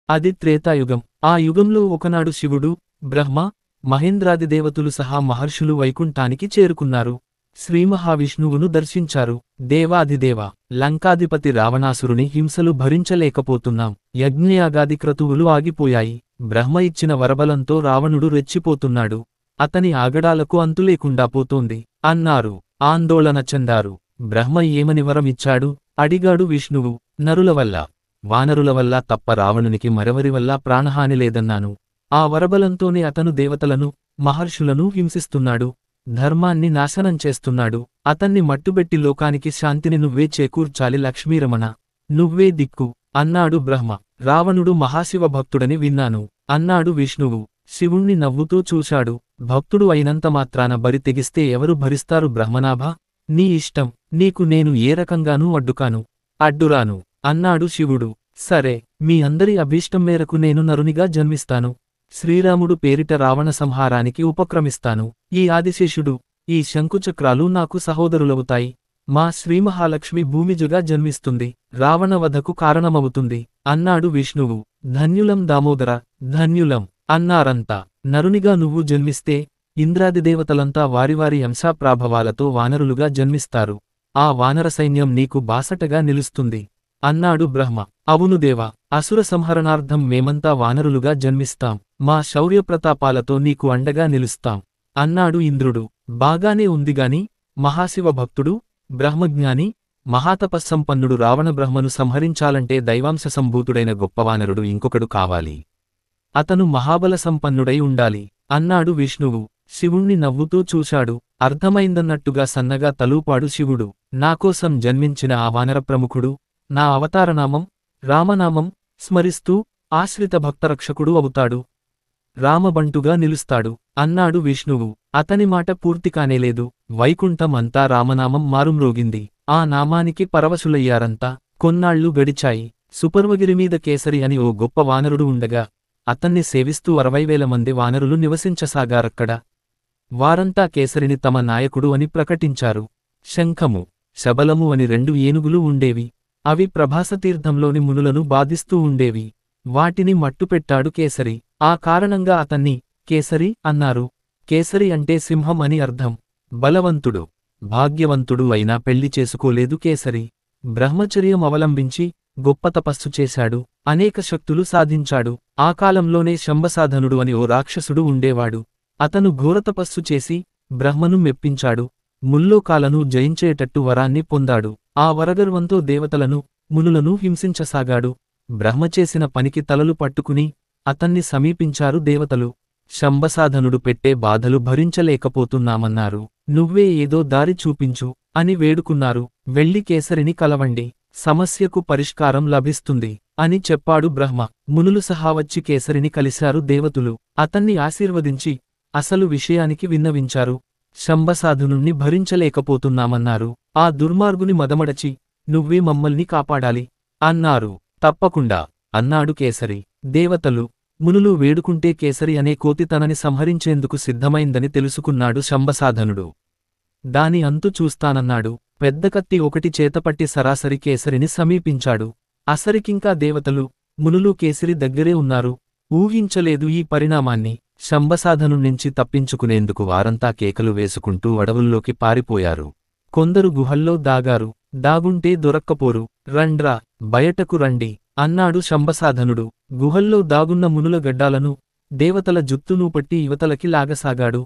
అది త్రేతాయుగం. ఆ యుగంలో ఒకనాడు శివుడు, బ్రహ్మ, మహేంద్రాది దేవతలు సహా మహర్షులు వైకుంఠానికి చేరుకున్నారు. శ్రీమహావిష్ణువును దర్శించారు. దేవాధిదేవ, లంకాధిపతి రావణాసురుని హింసలు భరించలేకపోతున్నాం. యజ్ఞయాగాది క్రతువులు ఆగిపోయాయి. బ్రహ్మ ఇచ్చిన వరబలంతో రావణుడు రెచ్చిపోతున్నాడు. అతని ఆగడాలకు అంతులేకుండా పోతోంది అన్నారు. ఆందోళన చెందారు. బ్రహ్మ ఏమని వరమిచ్చాడు? అడిగాడు విష్ణువు. నరుల వల్ల, వానరుల వల్ల తప్ప రావణునికి మరెవరి వల్ల ప్రాణహాని లేదన్నాను. ఆ వరబలంతోనే అతను దేవతలను, మహర్షులను హింసిస్తున్నాడు. ధర్మాన్ని నాశనం చేస్తున్నాడు. అతన్ని మట్టుబెట్టి లోకానికి శాంతిని నువ్వే చేకూర్చాలి లక్ష్మీరమణ. నువ్వే దిక్కు అన్నాడు బ్రహ్మ. రావణుడు మహాశివ భక్తుడని విన్నాను అన్నాడు విష్ణువు. శివుణ్ణి నవ్వుతూ చూశాడు. భక్తుడు అయినంత మాత్రాన బరి తెగిస్తే ఎవరు భరిస్తారు బ్రహ్మనాభ? నీ ఇష్టం. నీకు నేను ఏ రకంగానూ అడ్డుకాను, అడ్డురాను అన్నాడు శివుడు. సరే, మీ అందరి అభీష్టం మేరకు నేను నరునిగా జన్మిస్తాను. శ్రీరాముడు పేరిట రావణ సంహారానికి ఉపక్రమిస్తాను. ఈ ఆదిశేషుడు, ఈ శంకుచక్రాలు నాకు సహోదరులవుతాయి. మా శ్రీమహాలక్ష్మి భూమిజుగా జన్మిస్తుంది. రావణవధకు కారణమవుతుంది అన్నాడు విష్ణువు. ధన్యులం దామోదర, ధన్యులం అన్నారంతా. నరునిగా నువ్వు జన్మిస్తే ఇంద్రాదిదేవతలంతా వారివారి అంశాప్రాభవాలతో వానరులుగా జన్మిస్తారు. ఆ వానర సైన్యం నీకు బాసటగా నిలుస్తుంది అన్నాడు బ్రహ్మ. అవును దేవా, అసుర సంహరణార్థం మేమంతా వానరులుగా జన్మిస్తాం. మా శౌర్యప్రతాపాలతో నీకు అండగా నిలుస్తాం అన్నాడు ఇంద్రుడు. బాగానే ఉందిగాని, మహాశివ భక్తుడు, బ్రహ్మజ్ఞాని, మహాతపస్సంపన్నుడు రావణ బ్రహ్మను సంహరించాలంటే దైవాంశ సంభూతుడైన గొప్పవానరుడు ఇంకొకడు కావాలి. అతను మహాబల సంపన్నుడై ఉండాలి అన్నాడు విష్ణువు. శివుణ్ణి నవ్వుతూ చూశాడు. అర్థమైందన్నట్టుగా సన్నగా తలూపాడు శివుడు. నాకోసం జన్మించిన ఆ వానర ప్రముఖుడు నా అవతారనామం, రామనామం స్మరిస్తూ ఆశ్రిత భక్తరక్షకుడు అవుతాడు. రామబంటుగా నిలుస్తాడు అన్నాడు విష్ణువు. అతని మాట పూర్తికానేలేదు. వైకుంఠం అంతా రామనామం మారుమ్రోగింది. ఆ నామానికి పరవశులయ్యారంతా. కొన్నాళ్లు గడిచాయి. సుపర్వగిరిమీద కేసరి అని ఓ గొప్ప వానరుడు ఉండగా అతన్ని సేవిస్తూ 60,000 మంది వానరులు నివసించసాగారక్కడ. వారంతా కేసరిని తమ నాయకుడు అని ప్రకటించారు. శంఖము, శబలము అని 2 ఏనుగులు ఉండేవి. అవి ప్రభాసతీర్థంలోని మునులను బాధిస్తూ ఉండేవి. వాటిని మట్టుపెట్టాడు కేసరి. ఆ కారణంగా అతన్ని కేసరి అన్నారు. కేసరి అంటే సింహం అని అర్థం. బలవంతుడు, భాగ్యవంతుడు అయినా పెళ్లి చేసుకోలేదు కేసరి. బ్రహ్మచర్యం అవలంబించి గొప్ప తపస్సు చేశాడు. అనేక శక్తులు సాధించాడు. ఆ కాలంలోనే శంబసాధనుడు అని ఓ రాక్షసుడు ఉండేవాడు. అతను ఘోరతపస్సు చేసి బ్రహ్మను మెప్పించాడు. ముల్లోకాలను జయించేటట్టు వరాన్ని పొందాడు. ఆ వరగర్వంతో దేవతలను, మునులను హింసించసాగాడు. బ్రహ్మ చేసిన పనికి తలలు పట్టుకుని అతన్ని సమీపించారు దేవతలు. శంబసాధనుడు పెట్టే బాధలు భరించలేకపోతున్నామన్నారు. నువ్వే ఏదో దారి చూపించు అని వేడుకున్నారు. వెళ్ళి కేసరిని కలవండి, సమస్యకు పరిష్కారం లభిస్తుంది అని చెప్పాడు బ్రహ్మ. మునులు సహా వచ్చి కేసరిని కలిశారు దేవతలు. అతన్ని ఆశీర్వదించి అసలు విషయానికి విన్నవించారు. శంబసాధనుణ్ణి భరించలేకపోతున్నామన్నారు. ఆ దుర్మార్గుని మదమడచి నువ్వే మమ్మల్ని కాపాడాలి అన్నారు. తప్పకుండా అన్నాడు కేసరి. దేవతలు, మునులు వేడుకుంటే కేసరి అనే కోతి తనని సంహరించేందుకు సిద్ధమైందని తెలుసుకున్నాడు శంబసాధనుడు. దాని అంతు చూస్తానన్నాడు. పెద్ద కత్తి ఒకటి చేతపట్టి సరాసరి కేసరిని సమీపించాడు. అసరికింకా దేవతలు, మునులు కేసరి దగ్గరే ఉన్నారు. ఊహించలేదు ఈ పరిణామాన్ని. శంబసాధనుణ్ణించి తప్పించుకునేందుకు వారంతా కేకలు వేసుకుంటూ అడవుల్లోకి పారిపోయారు. కొందరు గుహల్లో దాగారు. దాగుంటే దొరక్కపోరు. రండ్రా, బయటకు రండి అన్నాడు శంబసాధనుడు. గుహల్లో దాగున్న మునుల గడ్డాలను, దేవతల జుత్తునూ పట్టి యువతలకి లాగసాగాడు.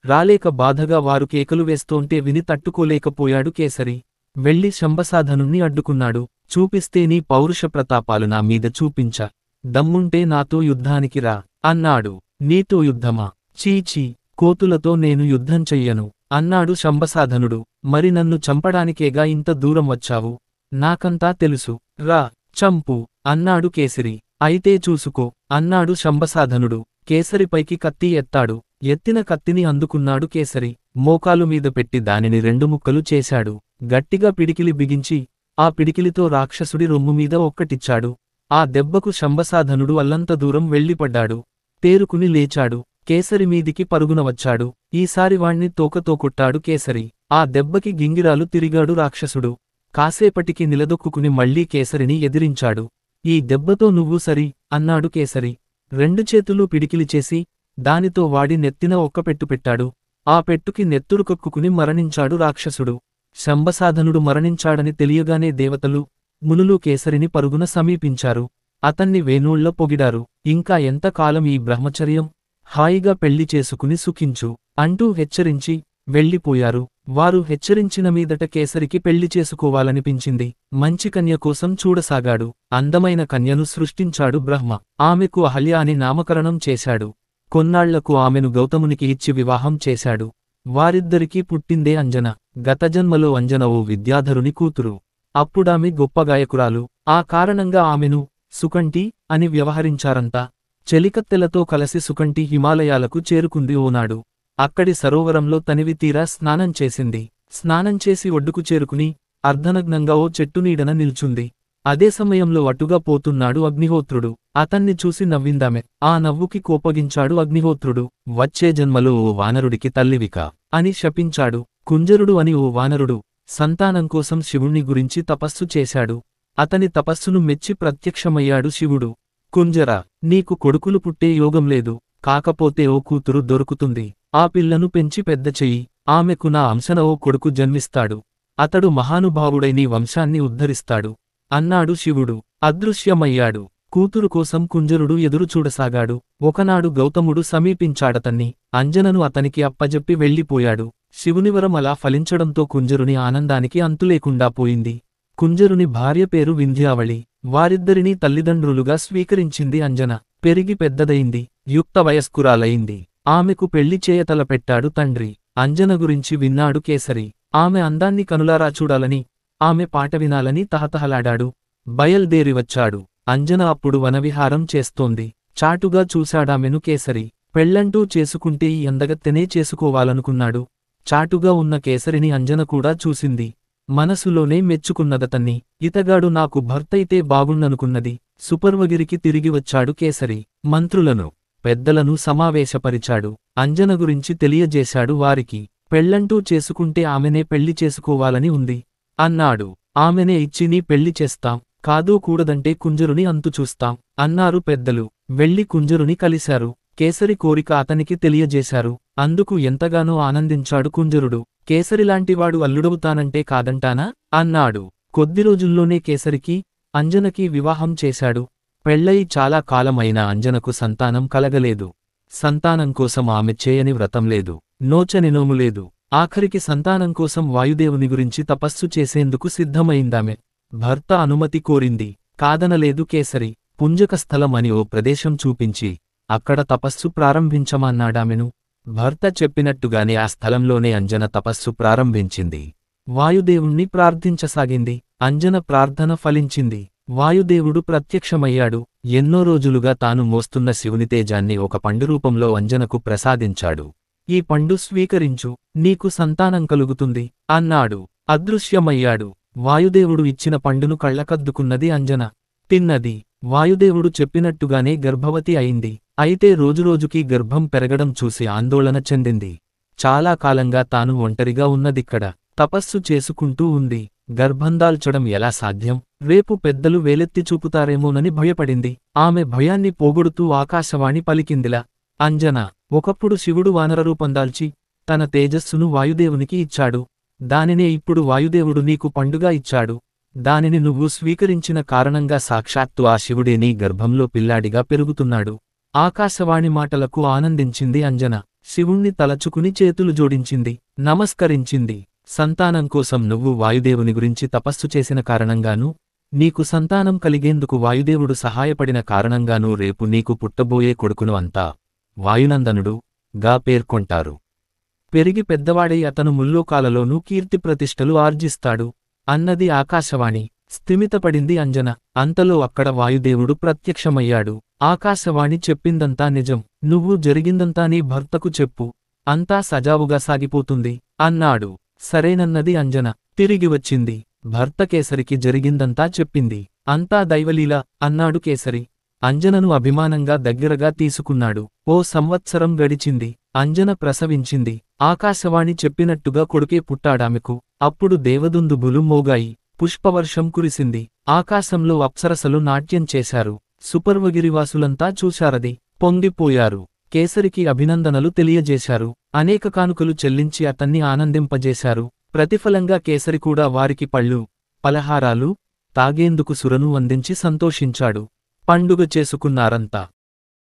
రాలేక బాధగా వారు కేకలు వేస్తోంటే విని తట్టుకోలేకపోయాడు కేసరి. వెళ్ళి శంబసాధనుణ్ణి అడ్డుకున్నాడు. చూపిస్తే నీ పౌరుష ప్రతాపాలు నా మీద చూపించ. దమ్ముంటే నాతో యుద్ధానికి రా అన్నాడు. నీతో యుద్ధమా? చీచీ, కోతులతో నేను యుద్ధం చెయ్యను అన్నాడు శంబసాధనుడు. మరి నన్ను చంపడానికేగా ఇంత దూరం వచ్చావు? నాకంతా తెలుసు. రా, చంపు అన్నాడు కేసరి. అయితే చూసుకో అన్నాడు శంబసాధనుడు. కేసరిపైకి కత్తి ఎత్తాడు. ఎత్తిన కత్తిని అందుకున్నాడు కేసరి. మోకాలు మీద పెట్టి దానిని 2 ముక్కలు చేశాడు. గట్టిగా పిడికిలి బిగించి ఆ పిడికిలితో రాక్షసుడి రొమ్ముమీద ఒక్కటిచ్చాడు. ఆ దెబ్బకు శంబసాధనుడు అల్లంత దూరం వెళ్ళిపడ్డాడు. తేరుకుని లేచాడు. కేసరి మీదికి పరుగున వచ్చాడు. ఈసారి వాణ్ణి తోకతో కొట్టాడు కేసరి. ఆ దెబ్బకి గింగిరాలు తిరిగాడు రాక్షసుడు. కాసేపటికి నిలదొక్కుకుని మళ్లీ కేసరిని ఎదిరించాడు. ఈ దెబ్బతో నువ్వు సరి అన్నాడు కేసరి. రెండు చేతులు పిడికిలి చేసి దానితో వాడి నెత్తిన ఒక్క పెట్టు పెట్టాడు. ఆ పెట్టుకి నెత్తురు కక్కుకుని మరణించాడు రాక్షసుడు. శంబసాధనుడు మరణించాడని తెలియగానే దేవతలు మునులు కేసరిని పరుగున సమీపించారు. అతన్ని వేణూళ్ళ పొగిడారు. ఇంకా ఎంతకాలం ఈ బ్రహ్మచర్యం? హాయిగా పెళ్లి చేసుకుని సుఖించు అంటూ హెచ్చరించి వెళ్ళిపోయారు. వారు హెచ్చరించిన మీదట కేసరికి పెళ్లి చేసుకోవాలనిపించింది. మంచి కన్య కోసం చూడసాగాడు. అందమైన కన్యను సృష్టించాడు బ్రహ్మ. ఆమెకు అహల్య అని నామకరణం చేశాడు. కొన్నాళ్లకు ఆమెను గౌతమునికి ఇచ్చి వివాహం చేశాడు. వారిద్దరికీ పుట్టిందే అంజన. గతజన్మలో అంజన ఓ విద్యాధరుని కూతురు. అప్పుడామె గొప్ప గాయకురాలు. ఆ కారణంగా ఆమెను సుకంఠి అని వ్యవహరించారంతా. చెలికత్తెలతో కలసి సుకంఠి హిమాలయాలకు చేరుకుంది ఓనాడు. అక్కడి సరోవరంలో తనివి తీరా స్నానం చేసింది. స్నానం చేసి ఒడ్డుకు చేరుకుని అర్ధనగ్నంగా ఓ చెట్టు నీడన నిల్చుంది. అదే సమయంలో అటుగా పోతున్నాడు అగ్నిహోత్రుడు. అతన్ని చూసి నవ్విందామె. ఆ నవ్వుకి కోపగించాడు అగ్నిహోత్రుడు. వచ్చే జన్మలో ఓ వానరుడికి తల్లివిక అని శపించాడు. కుంజరుడు అని ఓ వానరుడు సంతానం కోసం శివుణ్ణి గురించి తపస్సు చేశాడు. అతని తపస్సును మెచ్చి ప్రత్యక్షమయ్యాడు శివుడు. కుంజరా, నీకు కొడుకులు పుట్టే యోగం లేదు. కాకపోతే ఓ కూతురు దొరుకుతుంది. ఆ పిల్లను పెంచి పెద్ద చెయ్యి. ఆమెకు నా అంశన ఓ కొడుకు జన్మిస్తాడు. అతడు మహానుభావుడై నీ వంశాన్ని ఉద్ధరిస్తాడు అన్నాడు శివుడు. అదృశ్యమయ్యాడు. కూతురు కోసం కుంజరుడు ఎదురుచూడసాగాడు. ఒకనాడు గౌతముడు సమీపించాడతన్ని. అంజనను అతనికి అప్పజెప్పి వెళ్ళిపోయాడు. శివునివరం అలా ఫలించడంతో కుంజరుని ఆనందానికి అంతులేకుండా పోయింది. కుంజరుని భార్య పేరు వింధ్యావళి. వారిద్దరినీ తల్లిదండ్రులుగా స్వీకరించింది అంజన. పెరిగి పెద్దదయింది. యుక్త వయస్కురాలయింది. ఆమెకు పెళ్లి చేయతలపెట్టాడు తండ్రి. అంజన గురించి విన్నాడు కేసరి. ఆమె అందాన్ని కనులారా చూడాలని, ఆమె పాట వినాలని తహతహలాడాడు. బయల్దేరివచ్చాడు. అంజన అప్పుడు వనవిహారం చేస్తోంది. చాటుగా చూశాడామెను కేసరి. పెళ్లంటూ చేసుకుంటే ఈ అందగత్తెనే చేసుకోవాలనుకున్నాడు. చాటుగా ఉన్న కేసరిని అంజన కూడా చూసింది. మనసులోనే మెచ్చుకున్నదతన్ని. ఇతగాడు నాకు భర్తయితే బాగుండనుకున్నది. సుపర్వగిరికి తిరిగి వచ్చాడు కేసరి. మంత్రులను, పెద్దలను సమావేశపరిచాడు. అంజన గురించి తెలియజేశాడు వారికి. పెళ్లంటూ చేసుకుంటే ఆమెనే పెళ్లి చేసుకోవాలని ఉంది అన్నాడు. ఆమెనే ఇచ్చి నీ పెళ్లి చేస్తాం, కాదో కూడదంటే కుంజరుని అంతు చూస్తాం అన్నారు పెద్దలు. వెళ్లి కుంజరుని కలిశారు. కేసరి కోరిక అతనికి తెలియజేశారు. అందుకు ఎంతగానో ఆనందించాడు కుంజరుడు. కేసరిలాంటివాడు అల్లుడవుతానంటే కాదంటానా అన్నాడు. కొద్ది రోజుల్లోనే కేసరికి, అంజనకి వివాహం చేశాడు. పెళ్లయి చాలా కాలమైనా అంజనకు సంతానం కలగలేదు. సంతానం కోసం ఆమె చేయని వ్రతం లేదు, నోచని నోము లేదు. ఆఖరికి సంతానం కోసం వాయుదేవుని గురించి తపస్సు చేసేందుకు సిద్ధమైందామె. భర్త అనుమతి కోరింది. కాదనలేదు కేసరి. పుంజకస్థలం అని ఓ ప్రదేశం చూపించి అక్కడ తపస్సు ప్రారంభించమన్నాడామెను. భర్త చెప్పినట్టుగానే ఆ స్థలంలోనే అంజన తపస్సు ప్రారంభించింది. వాయుదేవుణ్ణి ప్రార్థించసాగింది. అంజన ప్రార్థన ఫలించింది. వాయుదేవుడు ప్రత్యక్షమయ్యాడు. ఎన్నో రోజులుగా తాను మోస్తున్న శివుని తేజాన్ని ఒక పండు రూపంలో అంజనకు ప్రసాదించాడు. ఈ పండు స్వీకరించు, నీకు సంతానం కలుగుతుంది అన్నాడు. అదృశ్యమయ్యాడు. వాయుదేవుడు ఇచ్చిన పండును కళ్ళకద్దుకున్నది అంజన. తిన్నది. వాయుదేవుడు చెప్పినట్టుగానే గర్భవతి అయింది. అయితే రోజురోజుకీ గర్భం పెరగడం చూసి ఆందోళన చెందింది. చాలా కాలంగా తాను ఒంటరిగా ఉన్నదిక్కడ. తపస్సు చేసుకుంటూ ఉంది. గర్భందాల్చడం ఎలా సాధ్యం? రేపు పెద్దలు వేలెత్తి చూపుతారేమోనని భయపడింది. ఆమె భయాన్ని పోగొడుతూ ఆకాశవాణి పలికిందిలా. అంజన, ఒకప్పుడు శివుడు వానరరూపందాల్చి తన తేజస్సును వాయుదేవునికి ఇచ్చాడు. దానినే ఇప్పుడు వాయుదేవుడు నీకు పండుగా ఇచ్చాడు. దానిని నువ్వు స్వీకరించిన కారణంగా సాక్షాత్తు ఆ శివుడే నీ గర్భంలో పిల్లాడిగా పెరుగుతున్నాడు. ఆకాశవాణి మాటలకు ఆనందించింది అంజన. శివుణ్ణి తలచుకుని చేతులు జోడించింది. నమస్కరించింది. సంతానం కోసం నువ్వు వాయుదేవుని గురించి తపస్సు చేసిన కారణంగానూ, నీకు సంతానం కలిగేందుకు వాయుదేవుడు సహాయపడిన కారణంగానూ రేపు నీకు పుట్టబోయే కొడుకును అంతా వాయునందనుడు గా పేర్కొంటారు. పెరిగి పెద్దవాడై అతను ముల్లోకాలలోనూ కీర్తిప్రతిష్టలు ఆర్జిస్తాడు అన్నది ఆకాశవాణి. స్థిమితపడింది అంజన. అంతలో అక్కడ వాయుదేవుడు ప్రత్యక్షమయ్యాడు. ఆకాశవాణి చెప్పిందంతా నిజం. నువ్వు జరిగిందంతా నీ భర్తకు చెప్పు. అంతా సజావుగా సాగిపోతుంది అన్నాడు. సరేనన్నది అంజన. తిరిగి వచ్చింది. భర్త కేసరికి జరిగిందంతా చెప్పింది. అంతా దైవలీల అన్నాడు కేసరి. అంజనను అభిమానంగా దగ్గరగా తీసుకున్నాడు. ఓ సంవత్సరం గడిచింది. అంజన ప్రసవించింది. ఆకాశవాణి చెప్పినట్టుగా కొడుకే పుట్టాడామెకు. అప్పుడు దేవదుందుబులు మోగాయి. పుష్పవర్షం కురిసింది. ఆకాశంలో అప్సరసలు నాట్యం చేశారు. సుపర్వగిరివాసులంతా చూశారది. పొంగిపోయారు. కేసరికి అభినందనలు తెలియజేశారు. అనేక కానుకలు చెల్లించి అతన్ని ఆనందింపజేశారు. ప్రతిఫలంగా కేసరి కూడా వారికి పళ్ళు, పలహారాలు, తాగేందుకు సురను అందించి సంతోషించాడు. పండుగ చేసుకున్నారంతా.